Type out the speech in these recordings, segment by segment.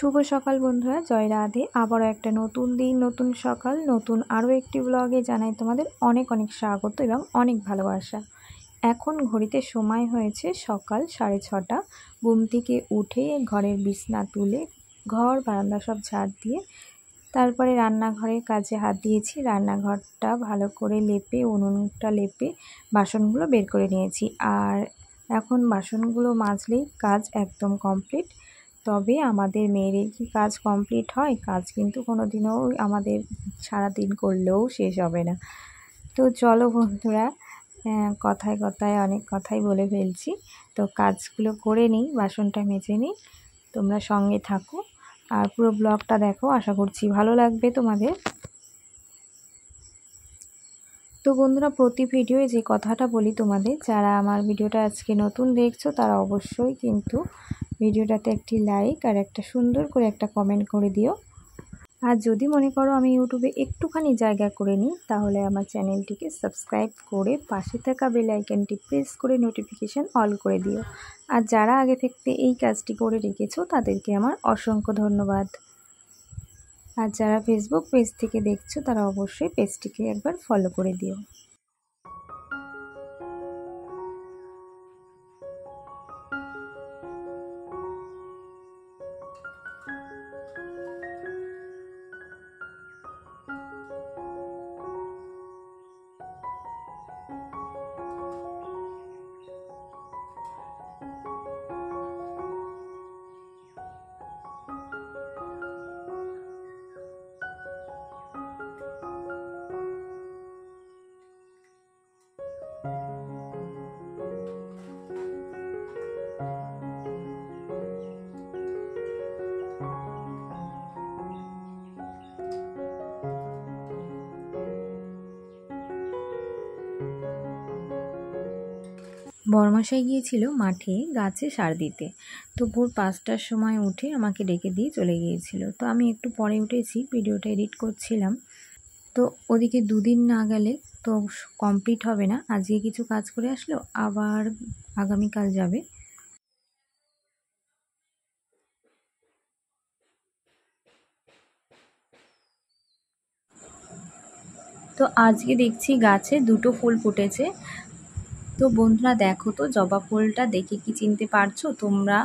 শুভ সকাল বন্ধুরা, জয় রাধে। আবারও একটা নতুন দিন, নতুন সকাল, নতুন আরও একটি ব্লগে জানাই তোমাদের অনেক অনেক স্বাগত এবং অনেক ভালোবাসা। এখন ঘড়িতে সময় হয়েছে সকাল 6:30। ঘুম থেকে উঠে ঘরের বিছনা তুলে ঘর বারান্দা সব ঝাড় দিয়ে তারপরে রান্নাঘরের কাজে হাত দিয়েছি। রান্নাঘরটা ভালো করে লেপে, উনুনটা লেপে বাসনগুলো বের করে নিয়েছি। আর এখন বাসনগুলো মাজলেই কাজ একদম কমপ্লিট। তবে আমাদের মেয়েদের কি কাজ কমপ্লিট হয়? কাজ কিন্তু কোনো দিনও আমাদের সারাদিন করলেও শেষ হবে না। তো চলো বন্ধুরা, কথায় কথায় অনেক কথাই বলে ফেলছি। তো কাজগুলো করে নিই, বাসনটা মেজে নিই, তোমরা সঙ্গে থাকো আর পুরো ব্লগটা দেখো, আশা করছি ভালো লাগবে তোমাদের। তো বন্ধুরা, প্রতি ভিডিওয়ে যে কথাটা বলি তোমাদের, যারা আমার ভিডিওটা আজকে নতুন দেখছো তারা অবশ্যই কিন্তু ভিডিওটাতে একটি লাইক আর একটা সুন্দর করে একটা কমেন্ট করে দিও। আর যদি মনে করো আমি ইউটিউবে একটুখানি জায়গা করে নিই, তাহলে আমার চ্যানেলটিকে সাবস্ক্রাইব করে পাশে থাকা বেল আইকনটি প্রেস করে নোটিফিকেশান অল করে দিও। আর যারা আগে থেকে এই কাজটি করে রেখেছো তাদেরকে আমার অসংখ্য ধন্যবাদ। আর যারা ফেসবুক পেজ থেকে দেখছো তারা অবশ্যই পেজটিকে একবার ফলো করে দিও। বড়মশাই গিয়েছিল মাঠে গাছে সার দিতে। তো ভোর 5টার সময় উঠে আমাকে ডেকে দিয়ে চলে গিয়েছিল। তো আমি একটু পরে উঠেছি, ভিডিওটা এডিট করছিলাম। তো ওদিকে দুদিন না গেলে তো কমপ্লিট হবে না। আজকে কিছু কাজ করে আসলো, আবার আগামীকাল যাবে। তো আজকে দেখছি গাছে 2টো ফুল ফুটেছে। তো বন্ধুরা দেখো তো, জবা ফুলটা দেখে কি চিনতে পারছো তোমরা?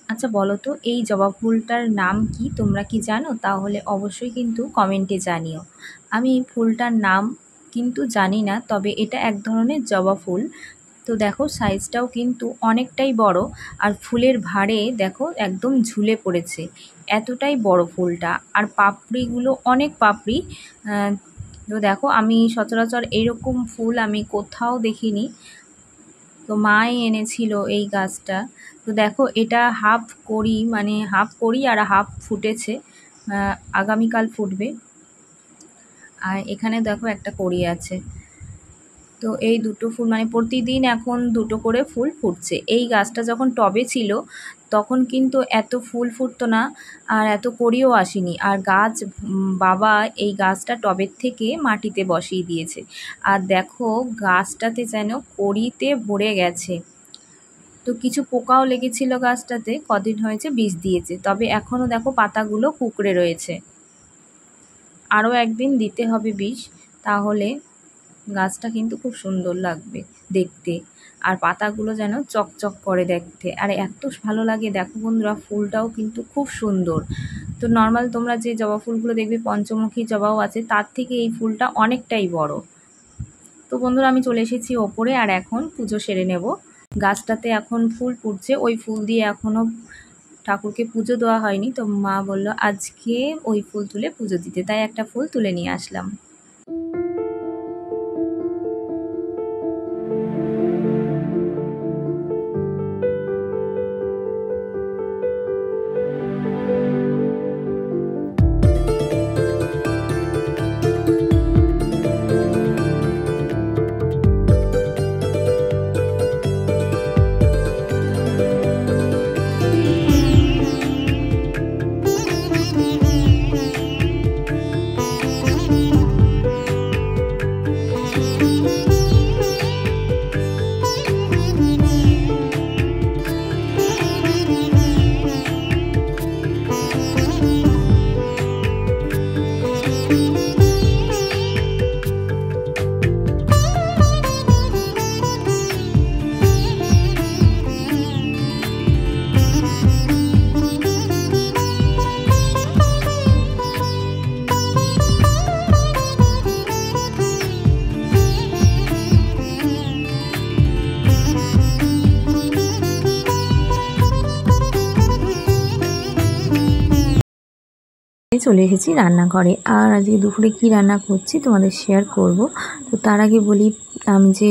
আচ্ছা বলো তো, এই জবা ফুলটার নাম কি? তোমরা কি জানো? তাহলে অবশ্যই কিন্তু কমেন্টে জানিও। আমি ফুলটার নাম কিন্তু জানি না, তবে এটা এক ধরনের জবা ফুল। তো দেখো সাইজটাও কিন্তু অনেকটাই বড়, আর ফুলের ভারে দেখো একদম ঝুলে পড়েছে, এতটাই বড় ফুলটা। আর পাপড়িগুলো অনেক পাপড়ি। তো দেখো, আমি সচরাচর এরকম ফুল আমি কোথাও দেখিনি। তো মাই এনেছিল এই গাছটা। তো দেখো এটা হাফ করি আর হাফ ফুটেছে, আগামীকাল ফুটবে। আর এখানে দেখো একটা কড়ি আছে। তো এই 2টো ফুল প্রতিদিন এখন 2টো করে ফুল ফুটছে। এই গাছটা যখন টবে ছিল তখন কিন্তু এত ফুল ফুটতো না, আর এত কড়িও আসেনি। আর বাবা এই গাছটা টবের থেকে মাটিতে বসিয়ে দিয়েছে। আর দেখো গাছটাতে যেন কড়িতে ভরে গেছে। তো কিছু পোকাও লেগেছিল গাছটাতে, কদিন হয়েছে বিষ দিয়েছে, তবে এখনও দেখো পাতাগুলো কুঁকড়ে রয়েছে। আরও একদিন দিতে হবে বিষ, তাহলে গাছটা কিন্তু খুব সুন্দর লাগবে দেখতে। আর পাতাগুলো যেন চকচক করে দেখতে, আর এত ভালো লাগে। দেখো বন্ধুরা, ফুলটাও কিন্তু খুব সুন্দর। তো নর্মাল তোমরা যে জবা ফুলগুলো দেখবে, পঞ্চমুখী জবাও আছে, তার থেকে এই ফুলটা অনেকটাই বড়। তো বন্ধুরা, আমি চলে এসেছি ওপরে, আর এখন পুজো সেরে নেব। গাছটাতে এখন ফুল ফুটছে, ওই ফুল দিয়ে এখনও ঠাকুরকে পুজো দেওয়া হয়নি। তো মা বলল আজকে ওই ফুল তুলে পুজো দিতে, তাই একটা ফুল তুলে নিয়ে আসলাম। চলে এসেছি রান্নাঘরে। আর আজকে দুপুরে কি রান্না করছি তোমাদের শেয়ার করব। তো তার আগে বলি, আমি যে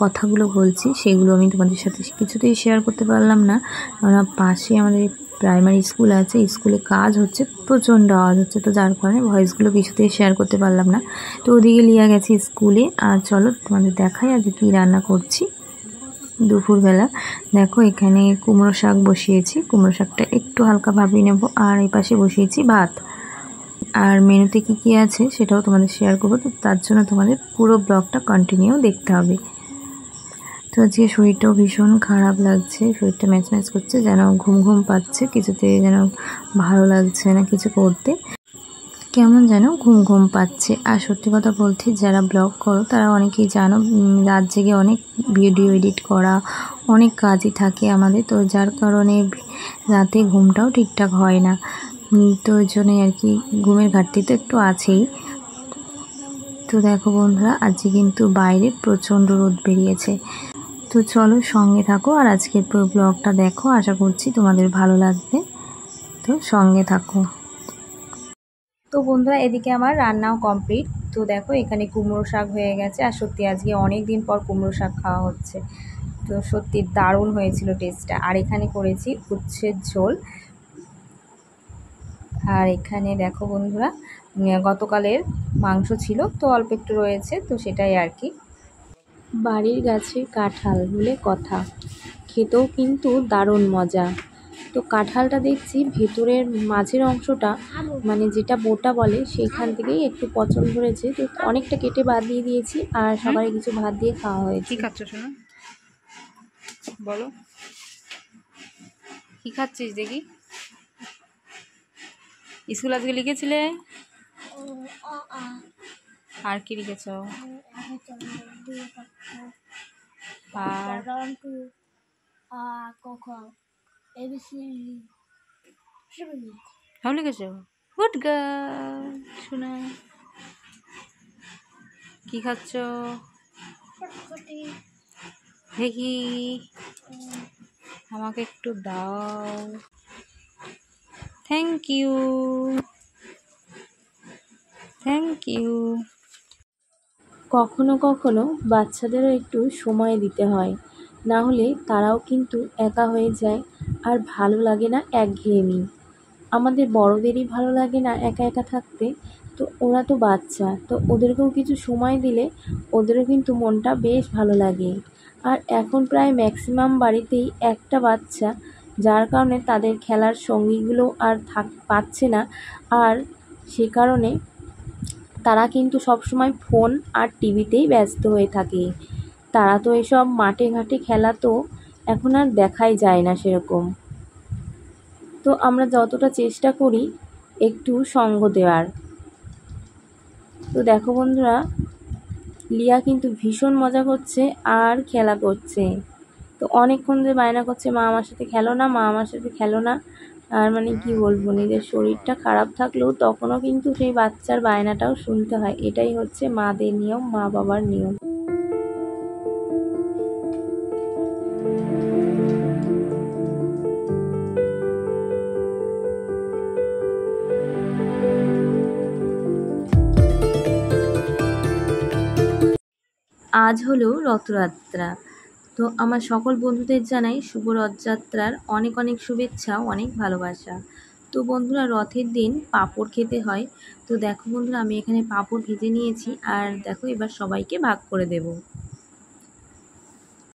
কথাগুলো বলছি সেগুলো আমি তোমাদের সাথে কিছুতেই শেয়ার করতে পারলাম না, কেননা পাশে আমাদের প্রাইমারি স্কুল আছে, স্কুলে কাজ হচ্ছে, প্রচণ্ড আওয়াজ হচ্ছে, তো যার কারণে ভয়েসগুলো কিছুতেই শেয়ার করতে পারলাম না। তো ওদিকে লিয়া গেছে স্কুলে। আর চলো তোমাদের দেখাই আজকে কী রান্না করছি। দুপুরবেলা দেখো এখানে কুমড়ো শাক বসিয়েছি, কুমড়ো শাকটা একটু হালকা ভাপিয়ে নেব। আর এই পাশে বসিয়েছি ভাত। আর মেনুতে কি কি আছে সেটাও তোমাদের শেয়ার করবো, তো তার জন্য তোমাদের পুরো ব্লগটা কন্টিনিউ দেখতে হবে। তো আজকে শরীরটাও ভীষণ খারাপ লাগছে, শরীরটা ম্যাচ ম্যাচ করছে, যেন ঘুম ঘুম পাচ্ছে, কিছুতে যেন ভালো লাগছে না কিছু করতে, কেমন যেন ঘুম ঘুম পাচ্ছে। আর সত্যি কথা বলতে, যারা ব্লগ করো তারা অনেকেই জানো, রাত জেগে অনেক ভিডিও এডিট করা, অনেক কাজই থাকে আমাদের, তো যার কারণে রাতে ঘুমটাও ঠিকঠাক হয় না। তো ওই জন্যই আর কি ঘুমের ঘাটতি তো একটু আছেই। তো দেখো বন্ধুরা, আজকে কিন্তু বাইরে প্রচণ্ড রোদ বেরিয়েছে। তো চলো সঙ্গে থাকো আর আজকের পুরো ব্লগটা দেখো, আশা করছি তোমাদের ভালো লাগবে, তো সঙ্গে থাকো। তো বন্ধুরা, এদিকে আমার রান্নাও কমপ্লিট। তো দেখো এখানে কুমড়ো শাক হয়ে গেছে, আর সত্যি আজকে অনেক দিন পর কুমড়ো শাক খাওয়া হচ্ছে, তো সত্যি দারুণ হয়েছিল টেস্টটা। আর এখানে করেছি উচ্ছের ঝোল। আর এখানে দেখো বন্ধুরা, গতকালের মাংস ছিল, তো অল্প একটু রয়েছে, তো সেটাই আর কি। বাড়ির গাছে কাঁঠাল বলে কথা, খেতেও কিন্তু দারুণ মজা। তো কাঁঠালটা দেখছি ভেতরের মাঝের অংশটা, যেটা বোটা বলে, সেইখান থেকেই একটু পচন ধরেছে, তো অনেকটা কেটে বাদ দিয়ে দিয়েছি, আর সবাই কিছু ভাত দিয়ে খাওয়া হয়েছে। কি খাচ্ছ শোনো, বলো কি খাচ্ছিস দেখি। স্কুল আজকে লিখেছিলে? আর কি লিখেছ? আর সব লিখেছ? গুড গার্ল শোনা। কি খাচ্ছ দেখি, আমাকে একটু দাও। Thank you, thank you. কখনো কখনো বাচ্চাদেরও একটু সময় দিতে হয়, না হলে তারাও কিন্তু একা হয়ে যায়, আর ভালো লাগে না, একঘেয়েমি। আমাদের বড়দেরই ভালো লাগে না একা একা থাকতে, তো ওরা তো বাচ্চা, তো ওদেরকেও কিছু সময় দিলে ওদেরও কিন্তু মনটা বেশ ভালো লাগে। আর এখন প্রায় ম্যাক্সিমাম বাড়িতেই একটা বাচ্চা, যার কারণে তাদের খেলার সঙ্গীগুলো আর পাচ্ছে না, আর সে কারণে তারা কিন্তু সবসময় ফোন আর টিভিতেই ব্যস্ত হয়ে থাকে। তারা তো এসব মাঠে ঘাটে খেলা তো এখন আর দেখাই যায় না সেরকম। তো আমরা যতটা চেষ্টা করি একটু সঙ্গ দেওয়ার। তো দেখো বন্ধুরা, লিয়া কিন্তু ভীষণ মজা করছে আর খেলা করছে। তো অনেকক্ষণ ধরে বায়না করছে, মা আমার সাথে খেলো না, মা আমার সাথে খেলো না। আর কি বলবো, নিজের শরীরটা খারাপ থাকলেও তখনও কিন্তু সেই বাচ্চার বায়নাটাও শুনতে হয়। এটাই হচ্ছে মাদের নিয়ম, মা বাবার নিয়ম। আজ হলো রথযাত্রা। তো আমার সকল বন্ধুদের জানাই শুভ রথযাত্রার অনেক অনেক শুভেচ্ছা, অনেক ভালোবাসা। তো বন্ধুরা, রথের দিন পাঁপড় খেতে হয়। তো দেখো বন্ধুরা, আমি এখানে পাঁপড় ভেজে নিয়েছি, আর দেখো এবার সবাইকে ভাগ করে দেব।